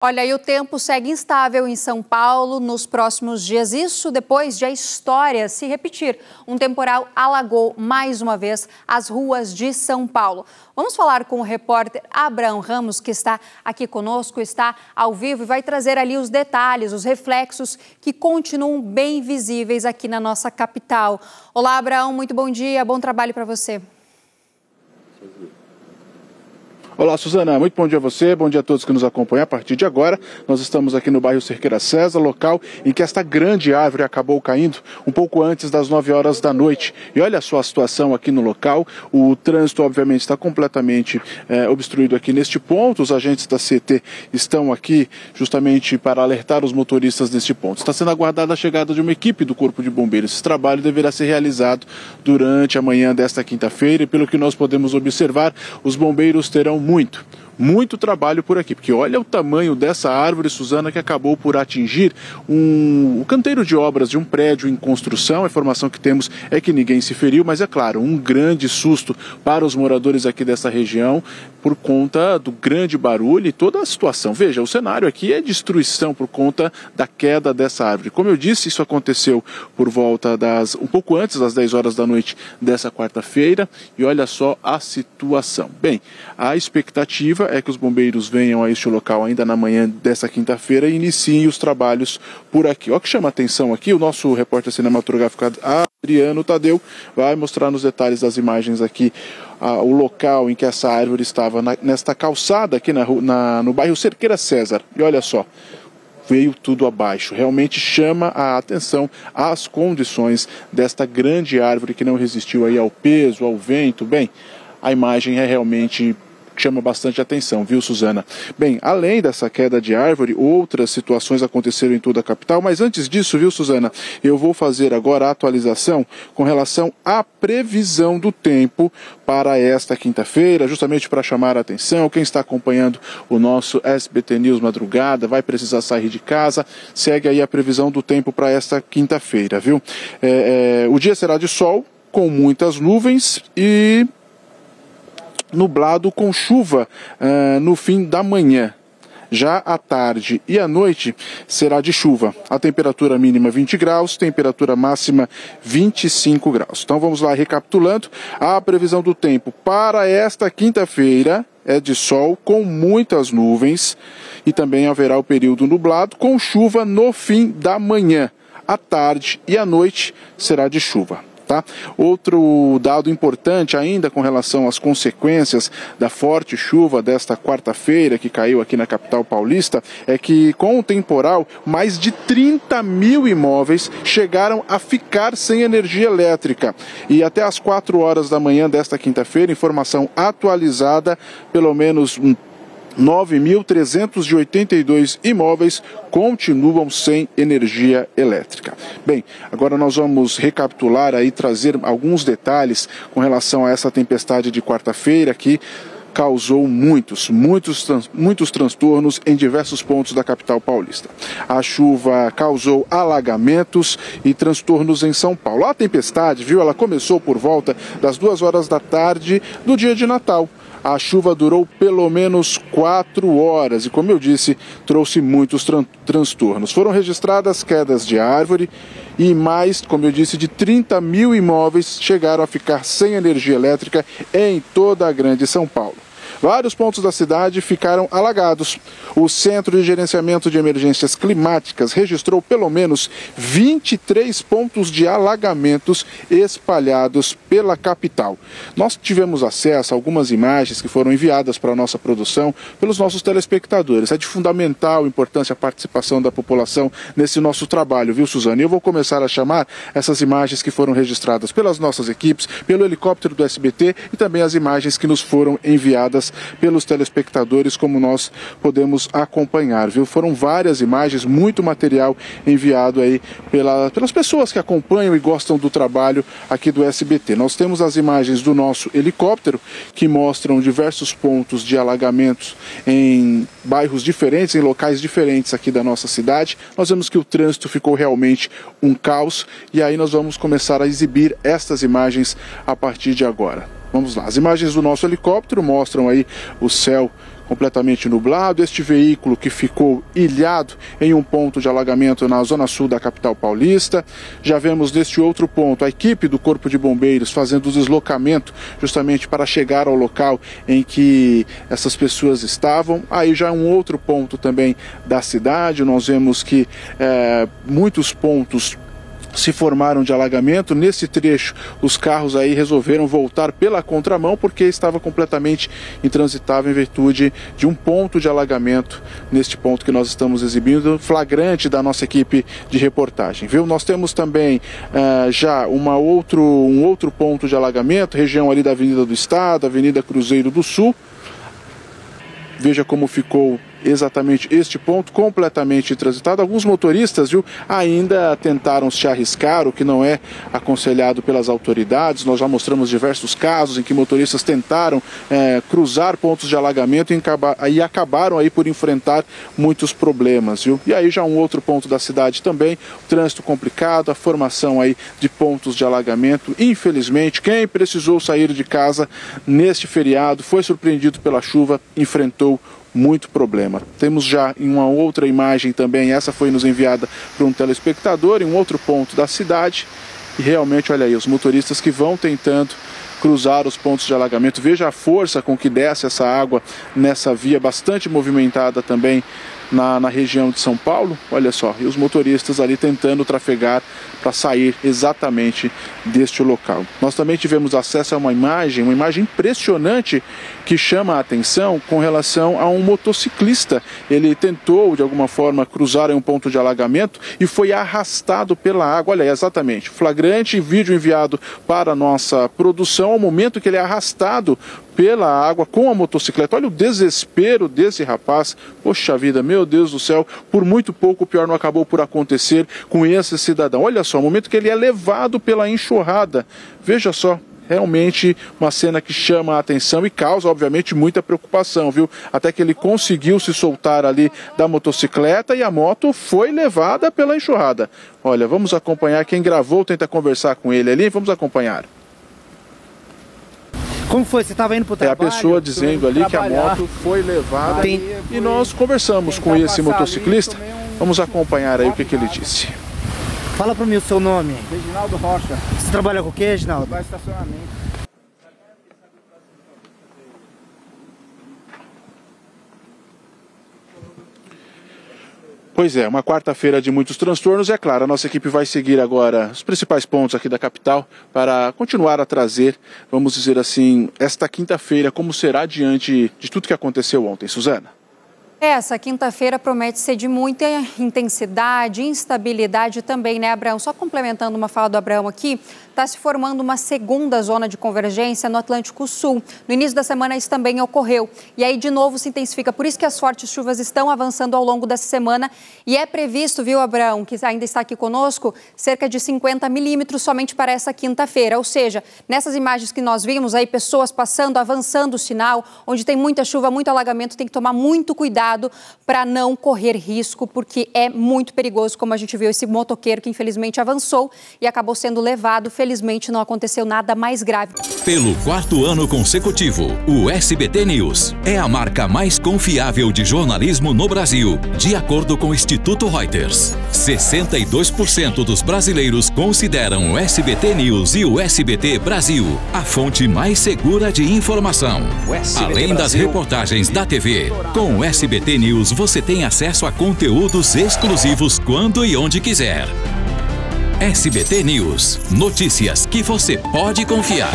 Olha, e o tempo segue instável em São Paulo nos próximos dias. Isso depois de a história se repetir. Um temporal alagou mais uma vez as ruas de São Paulo. Vamos falar com o repórter Abraão Ramos, que está aqui conosco, está ao vivo e vai trazer ali os detalhes, os reflexos que continuam bem visíveis aqui na nossa capital. Olá, Abraão, muito bom dia, bom trabalho para você. Olá, Suzana, muito bom dia a você, bom dia a todos que nos acompanham. A partir de agora, nós estamos aqui no bairro Cerqueira César, local em que esta grande árvore acabou caindo um pouco antes das 9 horas da noite. E olha só a situação aqui no local, o trânsito obviamente está completamente obstruído aqui neste ponto. Os agentes da CET estão aqui justamente para alertar os motoristas deste ponto. Está sendo aguardada a chegada de uma equipe do Corpo de Bombeiros. Esse trabalho deverá ser realizado durante a manhã desta quinta-feira e pelo que nós podemos observar, os bombeiros terão muito trabalho por aqui, porque olha o tamanho dessa árvore, Suzana, que acabou por atingir o canteiro de obras de um prédio em construção. A informação que temos é que ninguém se feriu, mas é claro, um grande susto para os moradores aqui dessa região por conta do grande barulho e toda a situação. Veja, o cenário aqui é destruição por conta da queda dessa árvore. Como eu disse, isso aconteceu por volta um pouco antes das 10 horas da noite dessa quarta-feira e olha só a situação. Bem, a expectativa é que os bombeiros venham a este local ainda na manhã dessa quinta-feira e iniciem os trabalhos por aqui. O que chama atenção aqui, o nosso repórter cinematográfico Adriano Tadeu vai mostrar nos detalhes das imagens aqui o local em que essa árvore estava nesta calçada aqui no bairro Cerqueira César. E olha só, veio tudo abaixo. Realmente chama a atenção as condições desta grande árvore que não resistiu aí ao peso, ao vento. Bem, a imagem é realmente chama bastante atenção, viu, Suzana? Bem, além dessa queda de árvore, outras situações aconteceram em toda a capital, mas antes disso, viu, Suzana, eu vou fazer agora a atualização com relação à previsão do tempo para esta quinta-feira, justamente para chamar a atenção. Quem está acompanhando o nosso SBT News Madrugada vai precisar sair de casa, segue aí a previsão do tempo para esta quinta-feira, viu? O dia será de sol, com muitas nuvens e nublado com chuva no fim da manhã. Já à tarde e à noite será de chuva. A temperatura mínima 20 graus, temperatura máxima 25 graus. Então vamos lá, recapitulando. A previsão do tempo para esta quinta-feira é de sol com muitas nuvens e também haverá o período nublado com chuva no fim da manhã. À tarde e à noite será de chuva. Tá? Outro dado importante ainda com relação às consequências da forte chuva desta quarta-feira que caiu aqui na capital paulista é que com o temporal mais de 30 mil imóveis chegaram a ficar sem energia elétrica e até às 4 horas da manhã desta quinta-feira, informação atualizada, pelo menos 9.382 imóveis continuam sem energia elétrica. Bem, agora nós vamos recapitular aí, trazer alguns detalhes com relação a essa tempestade de quarta-feira que causou muitos transtornos em diversos pontos da capital paulista. A chuva causou alagamentos e transtornos em São Paulo. A tempestade, viu, ela começou por volta das 2 horas da tarde do dia de Natal. A chuva durou pelo menos 4 horas e, como eu disse, trouxe muitos transtornos. Foram registradas quedas de árvore e mais, como eu disse, de 30 mil imóveis chegaram a ficar sem energia elétrica em toda a grande São Paulo. Vários pontos da cidade ficaram alagados. O Centro de Gerenciamento de Emergências Climáticas registrou pelo menos 23 pontos de alagamentos espalhados pela capital. Nós tivemos acesso a algumas imagens que foram enviadas para a nossa produção pelos nossos telespectadores. É de fundamental importância a participação da população nesse nosso trabalho, viu, Suzana? E eu vou começar a chamar essas imagens que foram registradas pelas nossas equipes, pelo helicóptero do SBT e também as imagens que nos foram enviadas pelos telespectadores, como nós podemos acompanhar, viu? Foram várias imagens, muito material enviado aí pelas pessoas que acompanham e gostam do trabalho aqui do SBT. Nós temos as imagens do nosso helicóptero que mostram diversos pontos de alagamentos em bairros diferentes, em locais diferentes aqui da nossa cidade. Nós vemos que o trânsito ficou realmente um caos e aí nós vamos começar a exibir estas imagens a partir de agora. Vamos lá, as imagens do nosso helicóptero mostram aí o céu completamente nublado. Este veículo que ficou ilhado em um ponto de alagamento na zona sul da capital paulista. Já vemos neste outro ponto a equipe do Corpo de Bombeiros fazendo o deslocamento justamente para chegar ao local em que essas pessoas estavam. Aí já um outro ponto também da cidade, nós vemos que muitos pontos se formaram de alagamento. Nesse trecho, os carros aí resolveram voltar pela contramão porque estava completamente intransitável em virtude de um ponto de alagamento neste ponto que nós estamos exibindo, flagrante da nossa equipe de reportagem, viu? Nós temos também já um outro ponto de alagamento, região ali da Avenida do Estado, Avenida Cruzeiro do Sul. Veja como ficou exatamente este ponto, completamente transitado. Alguns motoristas, viu, ainda tentaram se arriscar, o que não é aconselhado pelas autoridades. Nós já mostramos diversos casos em que motoristas tentaram cruzar pontos de alagamento e acabaram aí por enfrentar muitos problemas, viu? E aí já um outro ponto da cidade também, trânsito complicado, a formação aí de pontos de alagamento. Infelizmente, quem precisou sair de casa neste feriado, foi surpreendido pela chuva, enfrentou muito problema. Temos já em uma outra imagem também, essa foi nos enviada por um telespectador, em um outro ponto da cidade, e realmente, olha aí, os motoristas que vão tentando cruzar os pontos de alagamento. Veja a força com que desce essa água nessa via bastante movimentada também na região de São Paulo. Olha só, e os motoristas ali tentando trafegar para sair exatamente deste local. Nós também tivemos acesso a uma imagem impressionante que chama a atenção com relação a um motociclista. Ele tentou de alguma forma cruzar em um ponto de alagamento e foi arrastado pela água. Olha aí, exatamente, flagrante, vídeo enviado para a nossa produção, ao momento que ele é arrastado pela água com a motocicleta. Olha o desespero desse rapaz. Poxa vida, meu Deus do céu, por muito pouco o pior não acabou por acontecer com esse cidadão. Olha só, o momento que ele é levado pela enxurrada. Veja só, realmente uma cena que chama a atenção e causa, obviamente, muita preocupação, viu? Até que ele conseguiu se soltar ali da motocicleta e a moto foi levada pela enxurrada. Olha, vamos acompanhar, quem gravou tenta conversar com ele ali, vamos acompanhar. Como foi? Você estava indo para o trabalho? É a pessoa dizendo ali que a moto foi levada e nós conversamos com esse motociclista. Vamos acompanhar aí o que ele disse. Fala para mim o seu nome. Reginaldo Rocha. Você trabalha com o que, Reginaldo? Vai estacionamento. Pois é, uma quarta-feira de muitos transtornos. É claro, a nossa equipe vai seguir agora os principais pontos aqui da capital para continuar a trazer, vamos dizer assim, esta quinta-feira, como será diante de tudo que aconteceu ontem. Suzana. Essa quinta-feira promete ser de muita intensidade, instabilidade também, né, Abraão? Só complementando uma fala do Abraão aqui, está se formando uma segunda zona de convergência no Atlântico Sul. No início da semana isso também ocorreu. E aí, de novo, se intensifica. Por isso que as fortes chuvas estão avançando ao longo dessa semana. E é previsto, viu, Abraão, que ainda está aqui conosco, cerca de 50 milímetros somente para essa quinta-feira. Ou seja, nessas imagens que nós vimos aí, pessoas passando, avançando o sinal, onde tem muita chuva, muito alagamento, tem que tomar muito cuidado para não correr risco, porque é muito perigoso, como a gente viu esse motoqueiro que infelizmente avançou e acabou sendo levado. Felizmente não aconteceu nada mais grave. Pelo quarto ano consecutivo, o SBT News é a marca mais confiável de jornalismo no Brasil, de acordo com o Instituto Reuters. 62% dos brasileiros consideram o SBT News e o SBT Brasil a fonte mais segura de informação. Além das reportagens da TV, com o SBT News você tem acesso a conteúdos exclusivos quando e onde quiser. SBT News, notícias que você pode confiar.